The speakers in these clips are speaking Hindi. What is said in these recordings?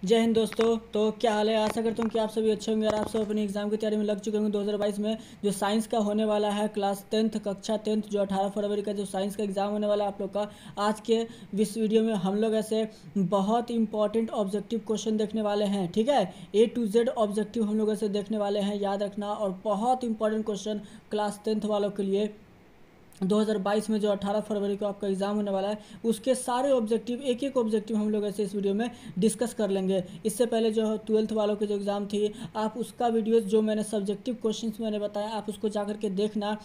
जय हिंद दोस्तों। तो क्या हाल है? आशा करता हूँ कि आप सभी अच्छे होंगे और आप सब अपनी एग्जाम की तैयारी में लग चुके होंगे। 2022 में जो साइंस का होने वाला है क्लास 10th कक्षा 10th जो 18 फरवरी का जो साइंस का एग्ज़ाम होने वाला है आप लोग का। आज के इस वीडियो में हम लोग ऐसे बहुत इंपॉर्टेंट ऑब्जेक्टिव क्वेश्चन देखने वाले हैं। ठीक है, A to Z ऑब्जेक्टिव हम लोग ऐसे देखने वाले हैं, याद रखना। और बहुत इंपॉर्टेंट क्वेश्चन क्लास 10th वालों के लिए 2022 में जो 18 फरवरी को आपका एग्ज़ाम होने वाला है उसके सारे ऑब्जेक्टिव, एक एक ऑब्जेक्टिव हम लोग ऐसे इस वीडियो में डिस्कस कर लेंगे। इससे पहले जो 12th वालों की जो एग्ज़ाम थी, आप उसका वीडियोस जो मैंने सब्जेक्टिव क्वेश्चंस मैंने बताया आप उसको जा कर के देखना।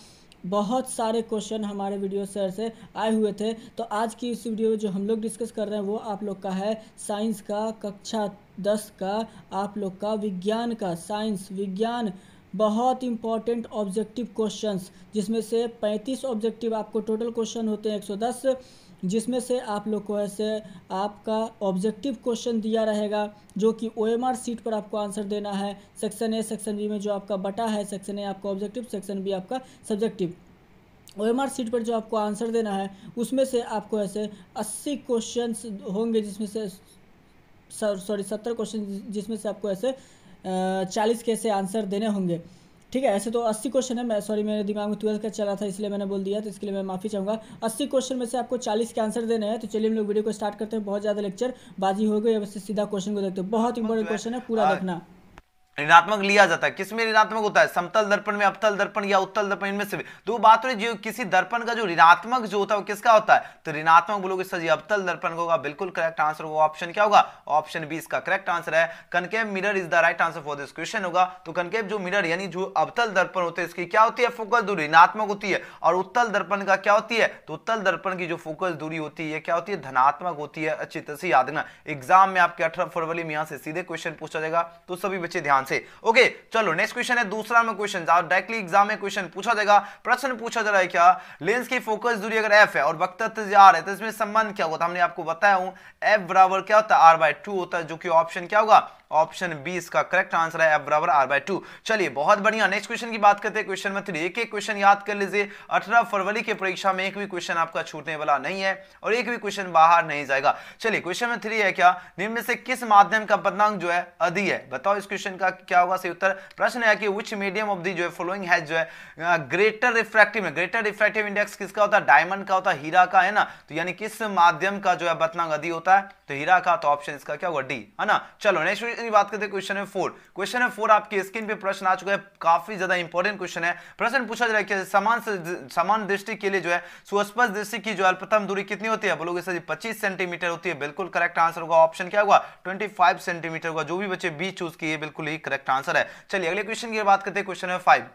बहुत सारे क्वेश्चन हमारे वीडियो से आए हुए थे। तो आज की इस वीडियो में जो हम लोग डिस्कस कर रहे हैं वो आप लोग का है साइंस का कक्षा 10 का, आप लोग का विज्ञान का, साइंस विज्ञान। बहुत इंपॉर्टेंट ऑब्जेक्टिव क्वेश्चंस, जिसमें से 35 ऑब्जेक्टिव आपको टोटल क्वेश्चन होते हैं 110, जिसमें से आप लोग को ऐसे आपका ऑब्जेक्टिव क्वेश्चन दिया रहेगा जो कि OMR सीट पर आपको आंसर देना है। सेक्शन ए सेक्शन बी में जो आपका बटा है, सेक्शन ए आपका ऑब्जेक्टिव, सेक्शन बी आपका सब्जेक्टिव। OMR सीट पर जो आपको आंसर देना है उसमें से आपको ऐसे 80 क्वेश्चंस होंगे, जिसमें से 70 क्वेश्चन, जिसमें से आपको ऐसे 40 के ऐसे आंसर देने होंगे। ठीक है, ऐसे तो 80 क्वेश्चन है। मैं मेरे दिमाग में 12 का चला था इसलिए मैंने बोल दिया, तो इसके लिए मैं माफ़ी चाहूँगा। 80 क्वेश्चन में से आपको 40 के आंसर देने हैं। तो चलिए हम लोग वीडियो को स्टार्ट करते हैं। बहुत ज़्यादा लेक्चर बाजी हो गई, अब इससे सीधा क्वेश्चन को देखते हैं। बहुत ऋणात्मक इंपॉर्टेंट जो है क्वेश्चन है, पूरा देखना। ऋणात्मक लिया जाता है। किसमें ऋणात्मक होता है? समतल दर्पण में, अवतल दर्पण या उत्तल दर्पण, इनमें से भी। तो बात हो रही जो किसी दर्पण का जो ऋणात्मक जो होता है वो किसका होता है? तो ऋणात्मक बोलोगे सर जी अवतल दर्पण का होगा। बिल्कुल करेक्ट आंसर होगा ऑप्शन क्या होगा? ऑप्शन बी इसका करेक्ट आंसर है। Concave mirror is the right answer for this question होगा। तो कनकेव जो मिरर यानी जो अवतल दर्पण होते हैं इसकी क्या होती है? फोकस दूरी ऋणात्मक होती है। और उत्तल दर्पण का क्या होती है? तो उत्तल दर्पण की जो फोकस दूरी होती है क्या होती है? धनात्मक होती है। अच्छी तरह से याद रखना, एग्जाम में आपके 18 फरवरी में यहां से सीधे क्वेश्चन पूछा जाएगा, तो सभी बच्चे ध्यान से। ओके, चलो नेक्स्ट क्वेश्चन है दूसरा में क्वेश्चन डायरेक्टली एग्जाम में क्वेश्चन पूछा जाएगा। प्रश्न पूछा जा रहा है क्या? लेंस की फोकस दूरी अगर एफ है और वक्रता आर है तो इसमें संबंध क्या होता है? हमने आपको बताया हूं एफ बराबर क्या होता है? R/2 होता है, जो कि ऑप्शन क्या होगा? ऑप्शन बी इसका करेक्ट आंसर है, एफ बराबर R/2। चलिए बहुत बढ़िया, नेक्स्ट क्वेश्चन की बात करते हैं। क्वेश्चन में 3 एक एक क्वेश्चन याद कर लीजिए। 18 फरवरी की परीक्षा में एक भी क्वेश्चन आपका छूटने वाला नहीं है और एक भी क्वेश्चन बाहर नहीं जाएगा। चलिए क्वेश्चन में 3 है क्या? निम्न में से किस माध्यम का पतनांक जो है अधिक है? बताओ इस क्वेश्चन का क्या होगा सही उत्तर। प्रश्न है कि विच मीडियम ऑफ दी जो है फॉलोइंग है जो है ग्रेटर रिफ्रैक्टिव में, ग्रेटर रिफ्रैक्टिव इंडेक्स किसका होता है? डायमंड का होता है, हीरा का, है ना। तो यानी किस माध्यम का जो है पतनांक अधिक होता है? तो हीरा का। तो ऑप्शन इसका क्या होगा? डी, है ना। चलो नेक्स्ट क्वेश्चन की बात करते हैं। क्वेश्चन है 4। क्वेश्चन है 4 आपकी स्क्रीन पे प्रश्न आ चुका है, काफी ज्यादा इंपॉर्टेंट क्वेश्चन है। प्रश्न पूछा जा रहा है कि समान दृष्टि के लिए जो है सुस्पष्ट दृष्टि की जो अल्पतम दूरी कितनी होती है? बोलोगे सर 25 सेंटीमीटर होती है। बिल्कुल करेक्ट आंसर होगा, ऑप्शन क्या होगा? 25 सेंटीमीटर होगा। जो भी बच्चे बी चूज किए बिल्कुल ही करेक्ट आंसर है। चलिए अगले क्वेश्चन की बात करते हैं। क्वेश्चन है 5।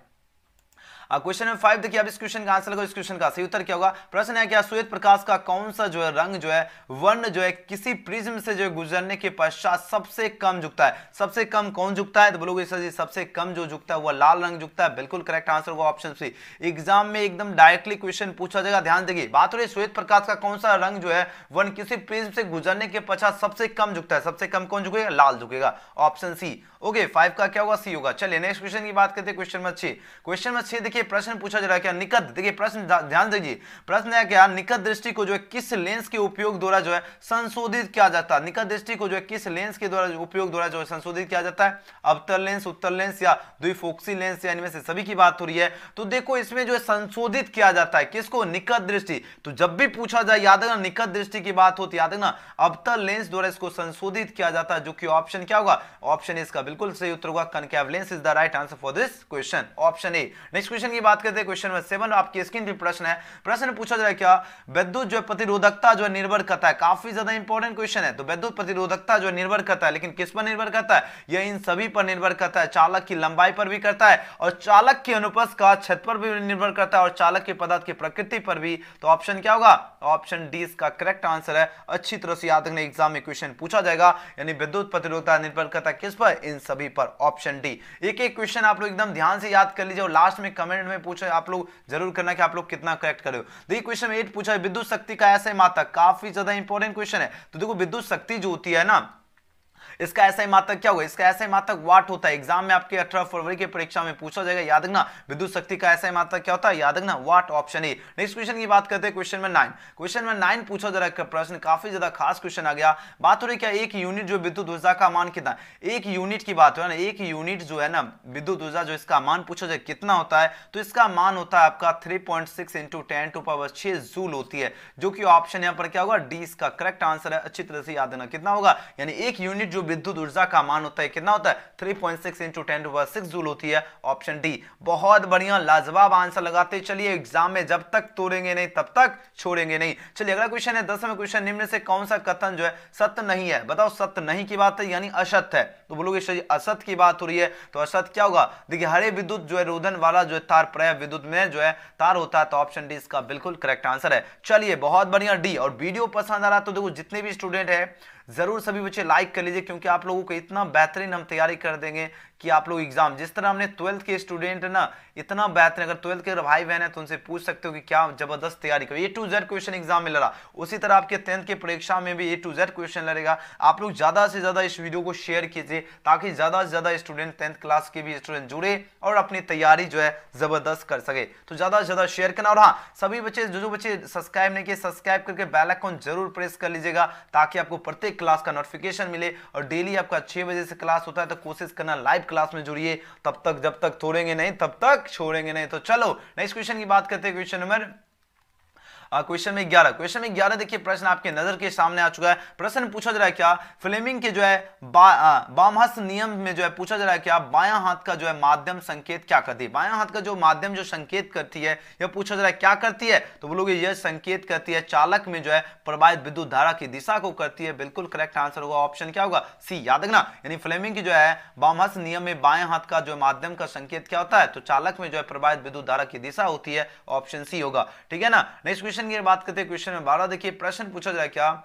क्वेश्चन नंबर 5 देखिए, अब इस क्वेश्चन का आंसर लगाओ। इस क्वेश्चन का सही उत्तर क्या होगा? प्रश्न है क्या श्वेत प्रकाश का कौन सा जो है रंग जो है वर्ण जो है किसी प्रिज्म से जो है गुजरने के पश्चात सबसे कम झुकता है? सबसे कम कौन झुकता है? तो बोलोगे सर जी सबसे कम जो झुकता है वह लाल रंग झुकता है। बिल्कुल करेक्ट आंसर होगा ऑप्शन सी। एग्जाम में एकदम डायरेक्टली क्वेश्चन पूछा जाएगा, ध्यान देखिए। बात हो रही है श्वेत प्रकाश का कौन सा रंग जो है वर्ण किसी प्रिज्म से गुजरने के पश्चात सबसे कम झुकता है? सबसे कम कौन झुकेगा? लाल झुकेगा, ऑप्शन सी। ओके, 5 का क्या होगा? सी होगा। चलिए नेक्स्ट क्वेश्चन की बात करते हैं। Question number 6। क्वेश्चन नंबर 6 देखिए, प्रश्न पूछा जा रहा है क्या? निकट, देखिए प्रश्न ध्यान दीजिए। प्रश्न है क्या? निकट दृष्टि को जो है किस लेंस के उपयोग द्वारा जो है संशोधित किया जाता है? निकट दृष्टि को जो है किस लेंस के द्वारा उपयोग द्वारा जो है संशोधित किया जाता है? अवतल लेंस, उत्तल लेंस या द्विफोक्सी लेंस, या इनमें से सभी की बात हो रही है। तो देखो इसमें जो है संशोधित किया जाता है किसको? निकट दृष्टि। तो जब भी पूछा जाए याद रखना, निकट दृष्टि की बात होती है याद रखना, अवतल लेंस द्वारा इसको संशोधित किया जाता है, जो कि ऑप्शन क्या होगा? ऑप्शन इसका बिल्कुल सही उत्तर होगा। Concave lens is the right answer for this question, option A. Next question की बात करते हैं। क्वेश्चन नंबर 7 आपकी स्क्रीन पे प्रश्न है। प्रश्न पूछा जा रहा है क्या? विद्युत जो प्रतिरोधकता जो है निर्भर करता है, काफी ज्यादा इंपॉर्टेंट क्वेश्चन है। तो विद्युत प्रतिरोधकता जो निर्भर करता है, लेकिन किस पर निर्भर करता है? यह इन सभी पर निर्भर करता है। चालक की लंबाई पर भी करता है और चालक के अनुप्रस्थ का क्षेत्र पर भी निर्भर करता है और चालक के पदार्थ की प्रकृति पर भी। तो ऑप्शन क्या होगा? ऑप्शन डी इसका करेक्ट आंसर है। अच्छी तरह से याद रखना, एग्जाम में क्वेश्चन पूछा जाएगा। यानी विद्युत प्रतिरोधकता निर्भर करता है किस पर? इन सभी पर, ऑप्शन डी। एक एक क्वेश्चन आप लोग एकदम ध्यान से याद कर लीजिए और लास्ट में कमेंट में पूछे आप लोग जरूर करना कि आप लोग कितना करेक्ट करे हो। देखिए क्वेश्चन 8 पूछा है, विद्युत शक्ति का ऐसे मात्रक, काफी ज्यादा इंपॉर्टेंट क्वेश्चन है। तो देखो विद्युत शक्ति जो होती है ना, इसका ऐसा ही मात्रक क्या होगा, इसका ऐसा ही मात्रक वाट होता है। एग्जाम में आपके 18 फरवरी की परीक्षा में पूछा जाएगा, याद रखना विद्युत शक्ति का ऐसा ही मात्रक क्या होता है, याद रखना वाट, ऑप्शन ए। नेक्स्ट क्वेश्चन की बात करते हैं, क्वेश्चन नंबर 9। क्वेश्चन नंबर 9 पूछा जा रहा है प्रश्न, काफी ज्यादा खास क्वेश्चन आ गया। बात हो रही क्या, एक यूनिट जो विद्युत ऊर्जा का मान कितना, एक यूनिट की बात हो ना, एक यूनिट जो है ना विद्युत ऊर्जा जो इसका मान पूछा जाए कितना होता है, तो इसका मान होता है आपका 3.6 इंटू 10⁻6 जूल होती है, जो कि ऑप्शन यहाँ पर क्या होगा, डी इसका करेक्ट आंसर है। अच्छी तरह से याद रखना कितना होगा, यानी एक यूनिट जो विद्युत ऊर्जा का मान होता है कितना होता है, 3.6 इंटू 10⁻6 जूल होती है, ऑप्शन डी। बहुत बढ़िया, लाजवाब आंसर लगाते चलिए, एग्जाम में जब तक तोड़ेंगे नहीं तब तक छोड़ेंगे नहीं। चलिए अगला क्वेश्चन है 10वां क्वेश्चन, निम्न से कौन सा कथन जो है सत्य नहीं है, बताओ सत्य नहीं की बात है यानी असत्य है, तो बोलोगे असत्य की बात हो रही है, तो असत्य क्या होगा, देखिए हरे विद्युत जो है रोधन वाला जो है तार प्राय विद्युत में जो है तार होता है, तो ऑप्शन डी इसका बिल्कुल करेक्ट आंसर है। चलिए बहुत बढ़िया डी। और वीडियो पसंद आ रहा तो देखो जितने भी स्टूडेंट है जरूर सभी बच्चे लाइक कर लीजिए, क्योंकि आप लोगों को इतना बेहतरीन हम तैयारी कर देंगे कि आप लोग एग्जाम, जिस तरह हमने 12th के स्टूडेंट है ना इतना बेहतरीन, अगर 12th के भाई बहन है तो उनसे पूछ सकते हो कि क्या जबरदस्त तैयारी करो, A to Z question exam में लड़ा, उसी तरह आपके 10th के परीक्षा में भी A to Z क्वेश्चन लड़ेगा। आप लोग ज्यादा से ज्यादा इस वीडियो को शेयर कीजिए ताकि ज्यादा से ज्यादा स्टूडेंट 10th क्लास के भी स्टूडेंट जुड़े और अपनी तैयारी जो है जबरदस्त कर सके, तो ज्यादा से ज्यादा शेयर करना। और हाँ, सभी बच्चे जो बच्चे सब्सक्राइब नहीं किए सब्सक्राइब करके बेल आइकन जरूर प्रेस कर लीजिएगा, ताकि आपको प्रत्येक क्लास का नोटिफिकेशन मिले। और डेली आपका 6 बजे से क्लास होता है, तो कोशिश करना लाइव क्लास में जुड़िए, तब तक जब तक तोड़ेंगे नहीं तब तक छोड़ेंगे नहीं। तो चलो नेक्स्ट क्वेश्चन की बात करते हैं, क्वेश्चन नंबर क्वेश्चन में 11। क्वेश्चन में 11 देखिए प्रश्न आपके नजर के सामने आ चुका है। प्रश्न पूछा जा रहा है क्या, फ्लेमिंग के जो है बामहस्त नियम में जो है पूछा जा रहा है क्या, बायां हाथ का जो है माध्यम संकेत क्या करती है, बायां हाथ का जो माध्यम जो संकेत करती है, यह पूछा जा रहा है क्या करती है, तो बोलोगे यह संकेत करती है चालक में जो है प्रवाहित विद्युत धारा की दिशा को करती है। बिल्कुल करेक्ट आंसर होगा ऑप्शन क्या होगा, सी। याद रखना, यानी फ्लेमिंग की जो है बामहस्त नियम में बाएं हाथ का जो माध्यम का संकेत क्या होता है, तो चालक में जो है प्रवाहित विद्युत धारा की दिशा होती है, ऑप्शन सी होगा। ठीक है ना। नेक्स्ट क्वेश्चन की बात करते हैं, क्वेश्चन में 12 देखिए प्रश्न पूछा जाए क्या,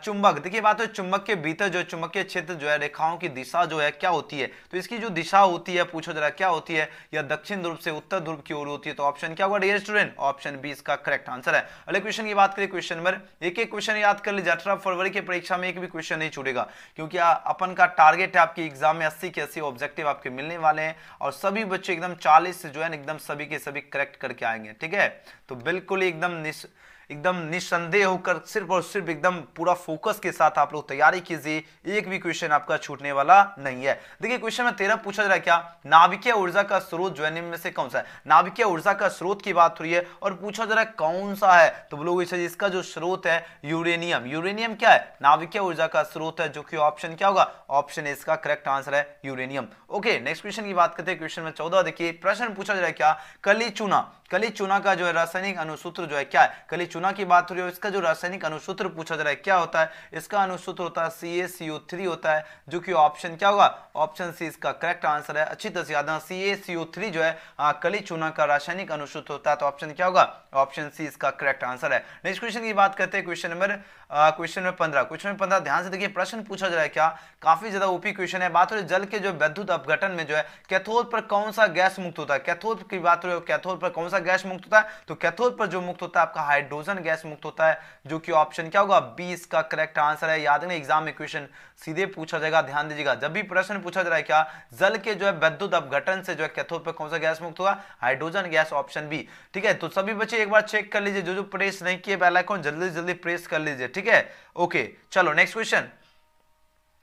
चुंबक, देखिए बात है चुंबक के भीतर जो चुंबकीय क्षेत्र जो है रेखाओं की दिशा जो है क्या होती है, तो इसकी जो दिशा होती है पूछा जा रहा है क्या होती है, या दक्षिण ध्रुव से उत्तर ध्रुव की ओर होती है, तो ऑप्शन क्या होगा डियर स्टूडेंट, ऑप्शन बी इसका करेक्ट आंसर है। अगले क्वेश्चन की बात करें, क्वेश्चन नंबर एक क्वेश्चन याद कर लीजिए, 18 फरवरी की परीक्षा में एक भी क्वेश्चन नहीं छूटेगा, क्योंकि अपन का टारगेट है आपके एग्जाम में 80 के 80 ऑब्जेक्टिव आपके मिलने वाले हैं, और सभी बच्चे एकदम 40 से जो है एकदम सभी के सभी करेक्ट करके आएंगे। ठीक है, तो बिल्कुल एकदम निस्संदेह होकर सिर्फ और सिर्फ एकदम पूरा फोकस के साथ आप लोग तैयारी कीजिए, एक भी क्वेश्चन आपका छूटने वाला नहीं है। देखिए क्वेश्चन में 13 पूछा जा रहा है क्या, नाभिकीय ऊर्जा का स्रोत जो है निम्न में से कौन सा है, नाभिकीय ऊर्जा का स्रोत की बात हो रही है और पूछा जा रहा है कौन सा है, तो बोलोगे इसका जो स्रोत है यूरेनियम। यूरेनियम क्या है, नाभिकीय ऊर्जा का स्रोत है, जो कि ऑप्शन क्या होगा, ऑप्शन ए इसका करेक्ट आंसर है यूरेनियम। ओके नेक्स्ट क्वेश्चन की बात करते हैं, क्वेश्चन में 14 देखिए प्रश्न पूछा जा रहा है क्या, कली चूना का जो है रासायनिक अनुसूत्र जो है क्या है, कली चूना की बात हो रही है, इसका जो रासायनिक अनुसूत्र पूछा जा रहा है क्या होता है, इसका अनुसूत्र होता है CaCO3 होता है, जो कि ऑप्शन क्या होगा, ऑप्शन सी इसका करेक्ट आंसर है। अच्छी तरह से याद रखना, CaCO3 जो है कली चूना का रासायनिक अनुसूत्र होता है, तो ऑप्शन क्या होगा, ऑप्शन सी इसका करेक्ट आंसर है। नेक्स्ट क्वेश्चन की बात करते हैं, क्वेश्चन नंबर 15। क्वेश्चन नंबर 15 ध्यान से देखिए प्रश्न पूछा जा रहा है क्या, काफी ज्यादा ओपी क्वेश्चन है। बात हो रही है जल के जो विद्युत अपघटन में जो है कैथोड पर कौन सा गैस मुक्त होता है, कैथोड की बात हो रही है, कैथोड पर कौन सा गैस मुक्त होता है, तो कैथोड पर जो मुक्त होता है आपका हाइड्रोजन गैस मुक्त होता है, जो कि ऑप्शन क्या होगा, बी इसका करेक्ट आंसर है। याद रखना एग्जाम में क्वेश्चन सीधे पूछा जाएगा, ध्यान दीजिएगा, जब भी प्रश्न पूछा जा रहा है क्या, जल के जो है विद्युत अपघटन से जो है कैथोड पर कौन सा गैस मुक्त होगा, हाइड्रोजन गैस, ऑप्शन बी। ठीक है, तो सभी बच्चे एक बार चेक कर लीजिए, जो प्रेस नहीं किए बेल आइकन जल्दी जल्दी प्रेस कर लीजिए। ठीक है, ओके चलो नेक्स्ट क्वेश्चन,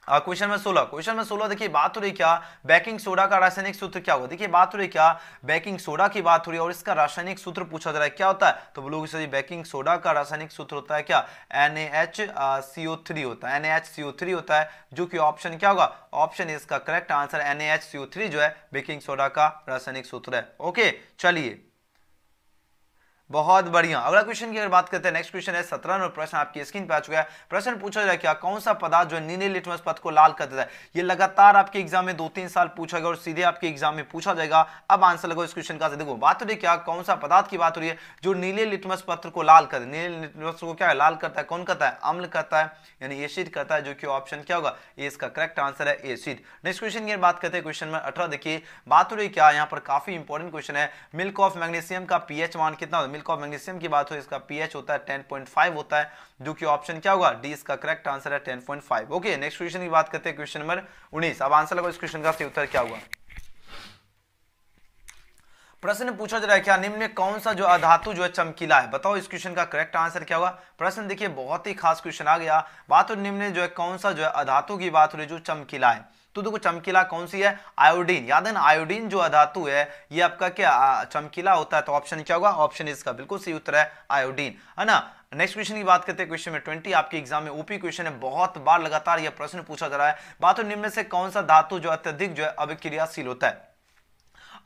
क्वेश्चन में 16। क्वेश्चन में 16 देखिए बात हो रही क्या, बेकिंग सोडा का रासायनिक सूत्र क्या होगा, देखिए बात हो रही क्या, बेकिंग सोडा की बात हो रही है और इसका रासायनिक सूत्र पूछा जा रहा है क्या होता है, तो बोलोगे सर बेकिंग सोडा का रासायनिक सूत्र होता है क्या, NaHCO3 होता है, NaHCO3 होता है, जो कि ऑप्शन क्या होगा, ऑप्शन इसका करेक्ट आंसर, NaHCO3 जो है बेकिंग सोडा का रासायनिक सूत्र है। ओके चलिए बहुत बढ़िया। अगला क्वेश्चन की अगर बात करते हैं, नेक्स्ट क्वेश्चन है 17 नंबर प्रश्न आपकी स्क्रीन पे आ चुका है। प्रश्न पूछा जा रहा है क्या, कौन सा पदार्थ जो है नीले लिटमस पथ को लाल कर देता है, ये लगातार आपके एग्जाम में 2-3 साल पूछा गया और सीधे आपके एग्जाम में पूछा जाएगा। अब आंसर लगाओ इस क्वेश्चन का। देखो बात हो रही है क्या, कौन सा पदार्थ की बात हो रही है जो नीले लिटमस पत्र को लाल कर दे, नीले लिटमस को क्या है, लाल करता है, कौन करता है, अम्ल करता है, यानी एसिड करता है, जो कि ऑप्शन क्या होगा, ये इसका करेक्ट आंसर है एसिड। नेक्स्ट क्वेश्चन की बात करते हैं, क्वेश्चन में 18 देखिए बात हो रही है क्या, यहाँ पर काफी इंपॉर्टेंट क्वेश्चन है, मिल्क ऑफ मैग्नीशियम का पीएच मान कितना होता है, मिल्क ऑफ मैग्नीशियम की बात हो, इसका पीएच होता है 10.5 होता है, जो कि ऑप्शन क्या होगा डी इसका करेक्ट आंसर है 10.5। ओके, नेक्स्ट क्वेश्चन की बात करते हैं, क्वेश्चन नंबर 19। अब आंसर लगाओ इस क्वेश्चन का सही उत्तर क्या हुआ। प्रश्न पूछा जा रहा है क्या निम्न में कौन सा जो अधातु जो है चमकीला है, बताओ इस क्वेश्चन का करेक्ट आंसर क्या होगा। प्रश्न देखिए बहुत ही खास क्वेश्चन आ गया। बात हो निम्न में जो है कौन सा जो है अधातु की बात हो रही जो चमकीला है, तो देखो चमकीला कौन सी है, आयोडीन। याद है ना, आयोडीन जो अधातु है ये आपका क्या चमकीला होता है, तो ऑप्शन क्या होगा, ऑप्शन इसका बिल्कुल सही उत्तर है आयोडीन, है ना। नेक्स्ट क्वेश्चन की बात करते हैं, क्वेश्चन में 20 आपके एग्जाम में ओपी क्वेश्चन है, बहुत बार लगातार यह प्रश्न पूछा जा रहा है। बात हो निम्न में से कौन सा धातु जो अत्यधिक जो है अभिक्रियाशील होता है।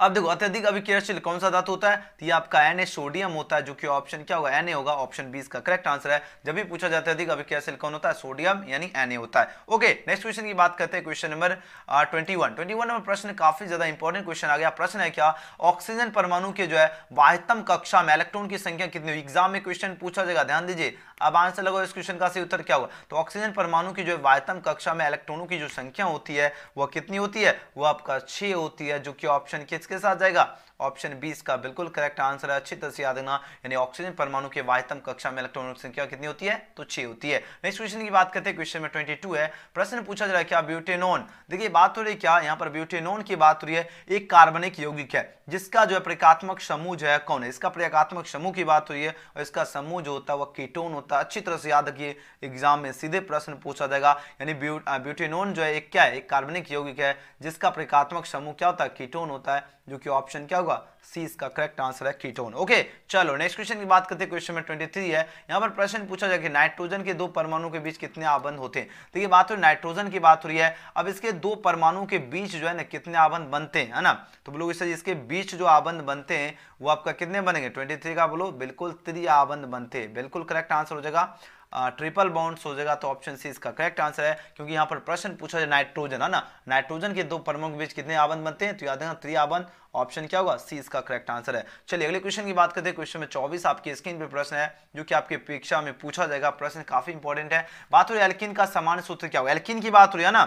अब देखो अत्यधिक अभिक्रियाशील कौन सा धातु होता है, तो ये आपका Na सोडियम होता है, जो कि ऑप्शन क्या होगा Na होगा, ऑप्शन 20 का करेक्ट आंसर है। जब भी पूछा जाता है अत्यधिक अभिक्रियाशील कौन होता है, सोडियम यानी Na होता है। ओके, नेक्स्ट क्वेश्चन की बात करते हैं, क्वेश्चन नंबर 21 नंबर प्रश्न काफी ज्यादा इंपॉर्टेंट क्वेश्चन आ गया। प्रश्न है क्या ऑक्सीजन परमाणु के जो है वाह्यतम कक्षा में इलेक्ट्रॉन की संख्या कितनी हुई, एग्जाम में क्वेश्चन पूछा जाएगा, ध्यान दीजिए। अब आंसर लगाओ इस क्वेश्चन का सही उत्तर क्या होगा। तो ऑक्सीजन परमाणु की जो है वाह्यतम कक्षा में इलेक्ट्रॉनों की जो संख्या होती है वह कितनी होती है, वो आपका 6 होती है, जो कि ऑप्शन किसके साथ जाएगा, ऑप्शन 20 का बिल्कुल करेक्ट आंसर है। अच्छी तरह से याद रखना, यानी ऑक्सीजन परमाणु के वाह्यतम कक्षा में इलेक्ट्रॉनों की संख्या कितनी होती है, तो 6 होती है। नेक्स्ट क्वेश्चन की बात करते हैं, क्वेश्चन में 22 है। प्रश्न पूछा जा रहा है क्या ब्यूटेनॉन, देखिए बात हो रही है क्या यहाँ पर ब्यूटेनॉन की बात हो रही है, एक कार्बनिक यौगिक है जिसका जो है प्रतीकात्मक समूह जो है कौन है, इसका प्रतीकात्मक समूह की बात हो रही है, और इसका समूह जो होता है वह कीटोन होता है। अच्छी तरह से याद रखिए, एग्जाम में सीधे प्रश्न पूछा जाएगा। यानी ब्यूटेनॉन जो है एक क्या है, एक कार्बनिक यौगिक है जिसका प्रतीकात्मक समूह क्या होता है, कीटोन होता है, जो कि ऑप्शन क्या होगा सी इसका करेक्ट आंसर है कीटोन। ओके, चलो नेक्स्ट क्वेश्चन की बात करते हैं, क्वेश्चन में 23 है। यहाँ पर प्रश्न पूछा जाए कि नाइट्रोजन के 2 परमाणु के बीच कितने आबंध होते हैं। देखिए बात हो नाइट्रोजन की बात हो रही है, अब इसके 2 परमाणु के बीच जो है ना कितने आबंध बनते हैं, है ना। तो बोलो इससे इसके बीच जो आबंध बनते हैं वो आपका कितने बनेंगे, 23 का बोलो बिल्कुल 3 आबंध बनते हैं, बिल्कुल करेक्ट आंसर हो जाएगा, ट्रिपल बॉन्ड्स हो जाएगा, तो ऑप्शन सी इसका करेक्ट आंसर है। क्योंकि यहाँ पर प्रश्न पूछा जाए नाइट्रोजन, है ना, नाइट्रोजन के 2 परमाणु के बीच कितने आबंध बनते हैं, तो याद रखना 3 आबंध, ऑप्शन क्या होगा सी इसका करेक्ट आंसर है। चलिए अगले क्वेश्चन की बात करते हैं, क्वेश्चन में 24 आपकी स्क्रीन पे प्रश्न है जो कि आपकी परीक्षा में पूछा जाएगा। प्रश्न काफी इंपॉर्टेंट है। बात हो रही है एल्कीन का सामान्य सूत्र क्या होगा, एल्कीन की बात हो रही है ना,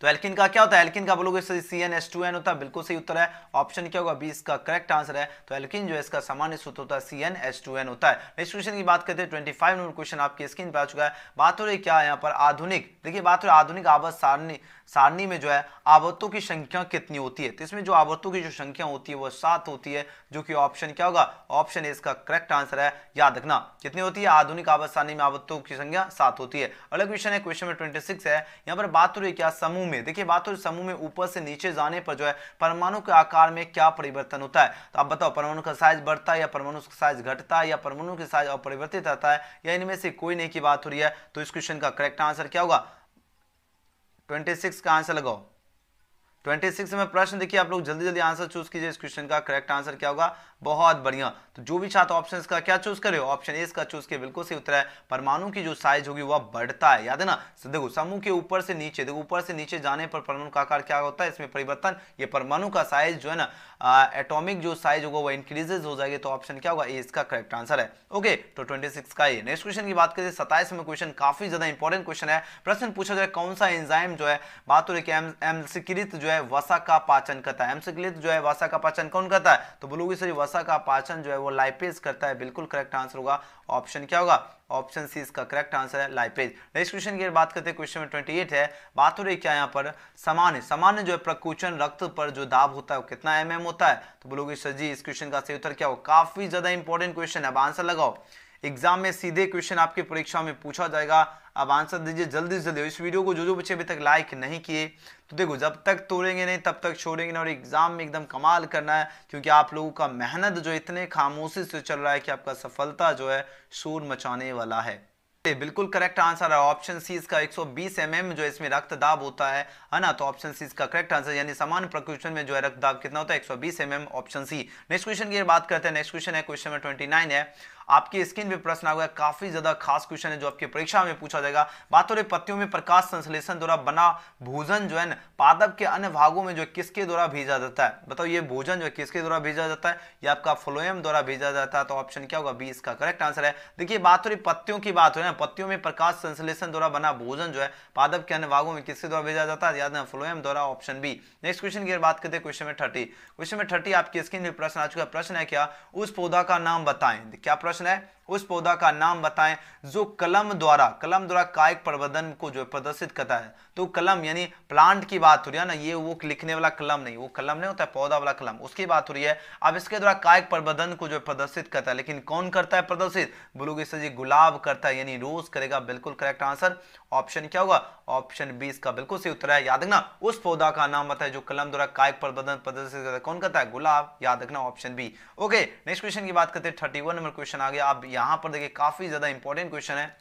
तो एल्कीन का क्या होता है, एल्कीन का बोलोगे CnH2n होता है, बिल्कुल सही उत्तर है, ऑप्शन क्या होगा 20 का करेक्ट आंसर है। तो एल्कीन जो है इसका सामान्य सूत्र होता है CnH2n होता है। नेक्स्ट क्वेश्चन की बात करते हैं, 25 नंबर क्वेश्चन आपकी स्क्रीन पे आ चुका है। बात हो रही है क्या यहाँ पर आधुनिक, देखिए बात हो रही है आधुनिक आवर्त सारणी में जो है आवर्तों की संख्या कितनी होती है, तो इसमें जो आवर्तों की जो संख्या होती है वो 7 होती है, जो कि ऑप्शन क्या होगा, ऑप्शन ए इसका करेक्ट आंसर है। याद रखना कितनी होती है, आधुनिक आवर्त सारणी में आवर्तों की संख्या 7 होती है। अगला क्वेश्चन है, क्वेश्चन में 26 है। यहाँ पर बात हो रही है क्या समूह में, देखिए बात हो रही समूह में ऊपर से नीचे जाने पर जो है परमाणु के आकार में क्या परिवर्तन होता है, तो आप बताओ परमाणु का साइज बढ़ता है या परमाणु का साइज घटता है या परमाणु का साइज अपरिवर्तित रहता है, या इनमें से कोई नहीं की बात हो रही है। तो इस क्वेश्चन का करेक्ट आंसर क्या होगा, 26 का आंसर लगाओ। 26 में प्रश्न देखिए, आप लोग जल्दी जल्दी आंसर चूज कीजिए। इस क्वेश्चन का करेक्ट आंसर क्या होगा, बहुत बढ़िया। तो जो भी छात्र ऑप्शंस का क्या चूज करे, ऑप्शन ए इसका चूज किए, बिल्कुल सही उत्तर है। परमाणु की जो साइज होगी वह बढ़ता है, याद है ना। देखो समूह के ऊपर से नीचे, देखो ऊपर से नीचे जाने पर परमाणु का आकार क्या होता है, इसमें परिवर्तन, ये परमाणु का साइज जो है ना, एटॉमिक जो साइज होगा वो इंक्रीजेज हो जाएगी, तो ऑप्शन क्या होगा, ए इसका करेक्ट आंसर है। ओके, तो 26 का ये। नेक्स्ट क्वेश्चन की बात करें 27 में क्वेश्चन काफी ज्यादा इंपॉर्टेंट क्वेश्चन है। प्रश्न पूछा जाए कौन सा एंजाइम जो है, बात हो रही है एम्लसिकृत जो है वसा का पाचन करता है, एम्लसिकृत जो है वसा का पाचन कौन करता है, तो बोलोगे सर वसा का पाचन जो है वो लाइपेज करता है, बिल्कुल करेक्ट आंसर होगा, ऑप्शन क्या होगा, ऑप्शन सी इसका करेक्ट आंसर है, लाइपेज। नेक्स्ट क्वेश्चन की बात करते हैं, क्वेश्चन में 28 है। बात हो रही है क्या यहाँ पर सामान्य जो है प्रकुचन रक्त पर जो दाब होता है वो कितना mm होता है, तो बोलोगे सर जी इस क्वेश्चन का सही उत्तर क्या हो, काफी ज्यादा इंपॉर्टेंट क्वेश्चन है। अब आंसर लगाओ, एग्जाम में सीधे क्वेश्चन आपकी परीक्षा में पूछा जाएगा। अब आंसर दीजिए जल्दी से जल्दी। इस वीडियो को जो बच्चे अभी तक लाइक नहीं किए, तो देखो जब तक तोड़ेंगे नहीं तब तक छोड़ेंगे नहीं, और एग्जाम में एकदम कमाल करना है, क्योंकि आप लोगों का मेहनत जो इतने खामोशी से चल रहा है कि आपका सफलता जो है शोर मचाने वाला है। बिल्कुल करेक्ट आंसर है ऑप्शन सी इसका 120 mm जो इसमें रक्तदाब होता है ना, तो ऑप्शन सी इसका करेक्ट आंसर, यानी सामान्य प्रकृति में जो है रक्तदाब कितना होता है 120 mm, option C. Next question की बात करते हैं। नेक्स्ट क्वेश्चन है, क्वेश्चन नंबर 29 है। आपकी स्क्रीन पे प्रश्न आ गया, काफी ज्यादा खास क्वेश्चन है जो आपकी परीक्षा में पूछा जाएगा। बात हो रही पत्तियों में प्रकाश संश्लेषण द्वारा बना भोजन जो है ना पादप के अन्य भागों में जो किसके द्वारा भेजा जाता है? बताओ ये भोजन जो है किसके द्वारा भेजा जाता है? ये आपका फ्लोएम द्वारा भेजा जाता है। तो ऑप्शन क्या होगा? बी इसका करेक्ट आंसर है। देखिए बात हो रही पत्तियों की, बात हो रही है पत्तियों में प्रकाश संश्लेषण द्वारा बना भोजन जो है पादप के अन्य भागों में किसके द्वारा भेजा जाता है? याद है फ्लोएम द्वारा, ऑप्शन बी। नेक्स्ट क्वेश्चन की बात करते हैं क्वेश्चन में 30। क्वेश्चन में 30 आपकी स्क्रीन में प्रश्न आ चुका है। प्रश्न है क्या? उस पौधा का नाम बताएं। क्या प्रश्न है? उस पौधा का नाम बताएं जो कलम द्वारा कायिक प्रवर्धन को जो प्रदर्शित करता है। तो कलम यानी प्लांट की बात हो रही है ना, ये वो लिखने वाला कलम नहीं, वो कलम नहीं होता है, पौधा वाला कलम, उसकी बात हो रही है। अब इसके द्वारा कायिक प्रवर्धन को जो प्रदर्शित करता है, लेकिन कौन करता है प्रदर्शित? बोलोगे सर जी गुलाब करता है, यानी रोज करेगा। बिल्कुल करेक्ट आंसर ऑप्शन क्या होगा? ऑप्शन बी इसका बिल्कुल सही उत्तर है। याद रखना उस पौधा का नाम बताए जो कलम द्वारा कायिक प्रवर्धन प्रदर्शित करता है, कौन करता है? गुलाब। याद रखना option B. Okay next question की बात करते हैं। 31 नंबर क्वेश्चन आ गया। अब यहां पर देखिए काफी ज्यादा इंपॉर्टेंट क्वेश्चन है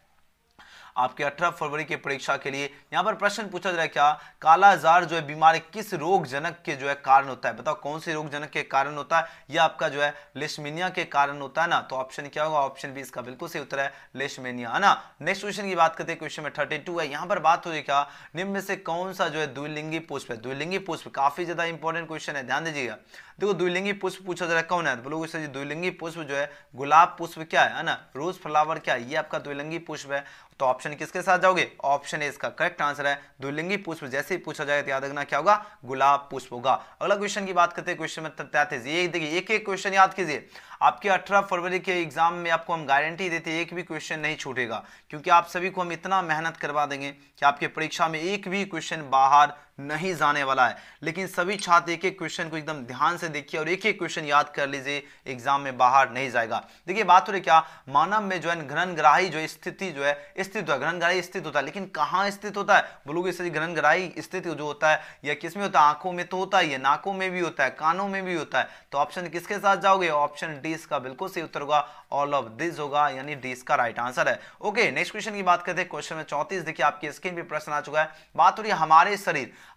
आपके 18 फरवरी की परीक्षा के लिए। यहां पर प्रश्न पूछा जा रहा है क्या? कालाजार जो है बीमारी किस रोग जनक के जो है कारण होता है? बताओ कौन से रोग जनक के कारण होता है? यह आपका जो है लेशमेनिया के कारण होता है ना। तो ऑप्शन क्या होगा? ऑप्शन बी इसका बिल्कुल सही उत्तर है, लेशमेनिया, है ना। नेक्स्ट क्वेश्चन की बात करते हैं। क्वेश्चन में 32 है। यहां पर बात हो रही है क्या? निम्न में से कौन सा जो है द्विलिंगी पुष्प है? द्विलिंगी पुष्प काफी ज्यादा इंपॉर्टेंट क्वेश्चन है, ध्यान दीजिएगा। देखो द्विलिंगी पुष्प पूछा जा रहा है, कौन है? बोलोगे सर जी द्विलिंगी पुष्प जो है गुलाब पुष्प क्या है ना, रोज फ्लावर क्या है, ये आपका द्विलिंगी पुष्प है। तो ऑप्शन किसके साथ जाओगे? ऑप्शन ए इसका करेक्ट आंसर है। द्विलिंगी पुष्प जैसे ही पूछा जाए तो याद रखना क्या होगा? गुलाब पुष्प होगा। अगला क्वेश्चन की बात करते हैं। क्वेश्चन में 33, ये देखिए एक एक क्वेश्चन याद कीजिए। आपके 18 फरवरी के एग्जाम में आपको हम गारंटी देते हैं एक भी क्वेश्चन नहीं छूटेगा, क्योंकि आप सभी को हम इतना मेहनत करवा देंगे कि आपके परीक्षा में एक भी क्वेश्चन बाहर नहीं जाने वाला है। लेकिन सभी छात्र एक एक क्वेश्चन को एकदम ध्यान से देखिए और एक एक क्वेश्चन याद कर लीजिए, एग्जाम में बाहर नहीं जाएगा। देखिए बात हो रही क्या? मानव में जो है घ्राणग्राही जो स्थिति जो है स्थित है, घ्राणग्राही स्थित होता है, लेकिन कहाँ स्थित होता है? बोलोगे सर घ्राणग्राही स्थित जो होता है यह किसमें होता है? आंखों में तो होता है, नाकों में भी होता है, कानों में भी होता है। तो ऑप्शन किसके साथ जाओगे? ऑप्शन डी इसका बिल्कुल सही उत्तर होगा, ऑल ऑफ दिस होगा, यानी डी इसका राइट आंसर है। ओके नेक्स्ट क्वेश्चन की बात करते हैं। क्वेश्चन में 34 देखिए आपकी स्क्रीन पे प्रश्न आ चुका है। बात हो रही है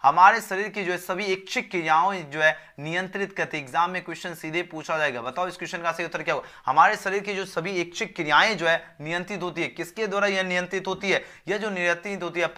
हमारे शरीर की जो है सभी इच्छिक क्रियाओं जो है नियंत्रित करती है। एग्जाम में क्वेश्चन सीधे पूछा जाएगा, बताओ इस क्वेश्चन का सही उत्तर क्या होगा? हमारे शरीर की जो सभी इच्छिक क्रियाएं जो है नियंत्रित होती है, किसके द्वारा यह नियंत्रित होती है? यह जो नियंत्रित होती है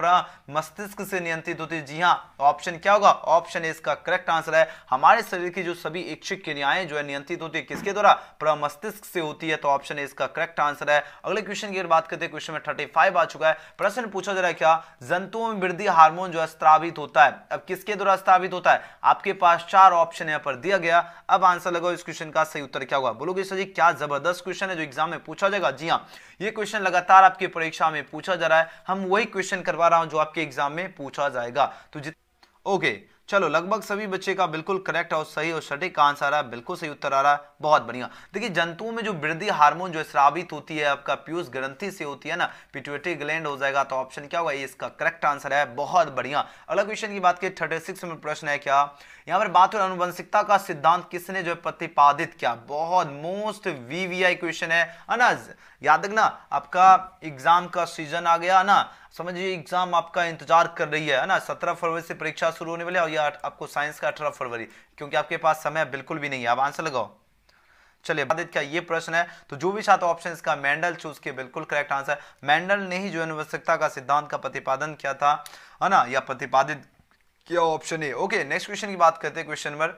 मस्तिष्क से नियंत्रित होती है। जी हाँ, ऑप्शन क्या होगा? ऑप्शन ए इसका करेक्ट आंसर है। हमारे शरीर की जो सभी इच्छिक क्रियाएं जो है नियंत्रित होती है, किसके द्वारा? मस्तिष्क से होती है। तो ऑप्शन ए इसका करेक्ट आंसर है। अगले क्वेश्चन की बात करते हैं। क्वेश्चन में 35 आ चुका है। प्रश्न पूछा जा रहा है क्या? जंतुओं में वृद्धि हार्मोन जो है स्रावित होता है। अब किसके द्वारा स्रावित होता है? आपके पास 4 ऑप्शन यहां पर दिया गया। अब आंसर लगाओ इस क्वेश्चन का सही उत्तर क्या होगा? बोलोगे सर जी क्या जबरदस्त क्वेश्चन है जो एग्जाम में पूछा जाएगा। जी हां, ये क्वेश्चन लगातार आपकी परीक्षा में पूछा जा रहा है। हम वही क्वेश्चन करवा रहा हूं जो आपके एग्जाम में पूछा जाएगा। तो ओके चलो लगभग सभी बच्चे का बिल्कुल करेक्ट और सही और सटीक आंसर आ रहा है, बिल्कुल सही उत्तर आ रहा है, बहुत बढ़िया। देखिए जंतुओं में जो वृद्धि हार्मोन जो स्रावित होती है आपका पीयूष ग्रंथि से होती है ना, पिट्यूटरी ग्लैंड हो जाएगा। तो ऑप्शन क्या होगा? ये इसका करेक्ट आंसर है, बहुत बढ़िया। अगला क्वेश्चन की बात करें 36 में प्रश्न है क्या? यहाँ पर बात हो रही आनुवंशिकता का सिद्धांत किसने जो है प्रतिपादित किया? बहुत मोस्ट वीवीआई क्वेश्चन है ना, याद रखना आपका एग्जाम का सीजन आ गया ना, समझिए एग्जाम आपका इंतजार कर रही है ना। 17 फरवरी से परीक्षा शुरू होने वाली है और ये आपको साइंस का 18 फरवरी, क्योंकि आपके पास समय बिल्कुल भी नहीं है। अब आंसर लगाओ। चलिए बाधित क्या ये प्रश्न है, तो जो भी छात्र ऑप्शन इसका मेंडल चूज किए बिल्कुल करेक्ट आंसर। मेंडल ने ही जो आनुवंशिकता का सिद्धांत का प्रतिपादन किया था, है ना, या प्रतिपादित किया, option A. Okay next question की बात करते हैं। क्वेश्चन नंबर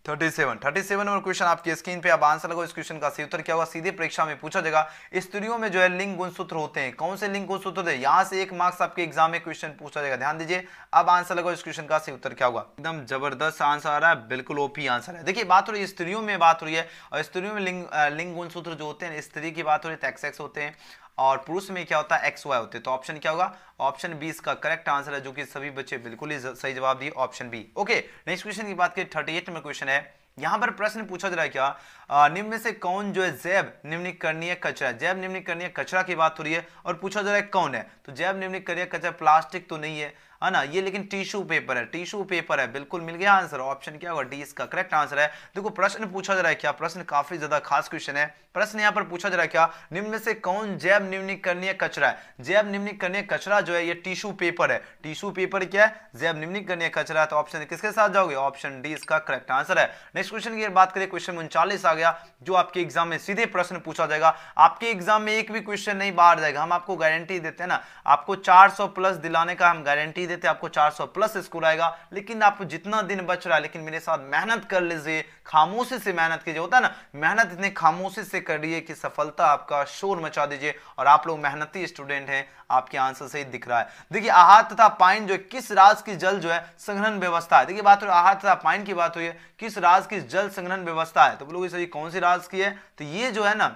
37 नंबर क्वेश्चन आपकी स्क्रीन पे। अब आंसर लगाओ इस क्वेश्चन का सही उत्तर क्या होगा? सीधे परीक्षा में पूछा जाएगा। स्त्रियों में जो है लिंग गुणसूत्र होते हैं, कौन से लिंग गुणसूत्र होते हैं? यहां से 1 मार्क्स आपके एग्जाम में क्वेश्चन पूछा जाएगा, ध्यान दीजिए। अब आंसर लगाओ इस क्वेश्चन का सही उत्तर क्या होगा? एकदम जबरदस्त आंसर आ रहा है, बिल्कुल ओपी आंसर है। देखिए बात हो रही है स्त्रियों में, बात हो रही है, और स्त्रियों में लिंग गुणसूत्र जो होते हैं, स्त्री की बात हो रही है तो XX होते हैं, और पुरुष में क्या होता है? XY होते हैं। तो ऑप्शन क्या होगा? ऑप्शन बी इसका करेक्ट आंसर है, जो कि सभी बच्चे बिल्कुल ही सही जवाब दिए, option B. Okay next question की बात करें 38 नंबर क्वेश्चन है। यहां पर प्रश्न पूछा जा रहा है क्या? निम्न में से कौन जो है जैव निम्नीकरणीय कचरा? जैव निम्नीकरणीय कचरा की बात हो रही है और पूछा जा रहा है कौन है। तो जैव निम्नीकरणीय कचरा प्लास्टिक तो नहीं है ना, ये लेकिन टिश्यू पेपर है, टिश्यू पेपर है, बिल्कुल मिल गया आंसर। ऑप्शन क्या होगा? डी इसका करेक्ट आंसर है। देखो प्रश्न पूछा जा रहा है क्या? प्रश्न काफी ज्यादा खास क्वेश्चन है। प्रश्न यहाँ पर पूछा जा रहा है क्या? निम्न में से कौन जैव निम्नीकरणीय कचरा है? जैव निम्नीकरणीय कचरा जो है ये टिश्यू पेपर है। टिश्यू पेपर क्या है? जैव निम्नीकरणीय कचरा है। तो ऑप्शन किसके साथ जाओगे? ऑप्शन डी इसका करेक्ट आंसर है। नेक्स्ट क्वेश्चन की बात करें, क्वेश्चन 39 आ गया, जो आपके एग्जाम में सीधे प्रश्न पूछा जाएगा। आपके एग्जाम में एक भी क्वेश्चन नहीं बाहर जाएगा, हम आपको गारंटी देते हैं ना, आपको 400 प्लस दिलाने का हम गारंटी देते हैं, आपको 400 प्लस स्कोर आएगा। लेकिन आप जितना दिन बच रहा है, लेकिन मेरे साथ मेहनत कर लीजिए, खामोशी से मेहनत कीजिए। होता है ना, मेहनत इतने खामोशी से करिए कि सफलता आपका शोर मचा दीजिए। और आप लोग मेहनती स्टूडेंट हैं, आपके आंसर से ही दिख रहा है। देखिए आहार तथा पाइन जो है किस राज्य की जल जो है संग्रहण व्यवस्था है। देखिए बात हो आहार तथा पाइन की बात हुई है, किस राज्य की जल संग्रहण व्यवस्था है, तो बोलोगे सर ये कौन सी राज्य की है, तो ये जो है ना,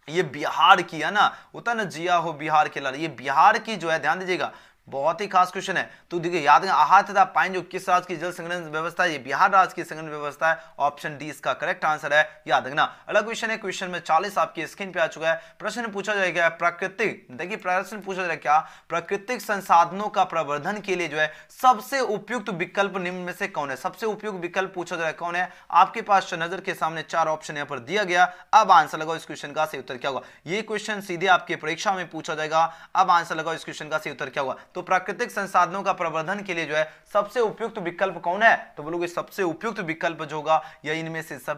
ये बिहार की है ना। होता है ना, जिया हो बिहार के लाल, ये बिहार की जो है, ध्यान दीजिएगा, बहुत ही खास क्वेश्चन है। तो देखिए याद रखना, आहार तथा पाइन जो किस राज्य की जल संग्रहण व्यवस्था है, ये बिहार राज्य की संग्रहण व्यवस्था है। ऑप्शन डी इसका करेक्ट आंसर है, याद रखना। अगला क्वेश्चन है, क्वेश्चन में 40 आपकी स्क्रीन पे आ चुका है। प्रश्न पूछा जाएगा प्राकृतिक, देखिए प्रश्न पूछा जाएगा क्या, प्राकृतिक संसाधनों का प्रवर्धन के लिए जो है सबसे उपयुक्त विकल्प निम्न में से कौन है। सबसे उपयुक्त विकल्प पूछा जाएगा कौन है, आपके पास नजर के सामने 4 ऑप्शन यहाँ पर दिया गया। अब आंसर लगाओ, इस क्वेश्चन का सही उत्तर क्या होगा। ये क्वेश्चन सीधे आपके परीक्षा में पूछा जाएगा। अब आंसर लगाओ, इस क्वेश्चन का सही उत्तर क्या होगा। तो प्राकृतिक संसाधनों का प्रवर्धन के लिए जो है सबसे उपयुक्त विकल्प कौन है, तो बोलोगे सबसे उपयुक्त विकल्प जो होगा या इनमें से सब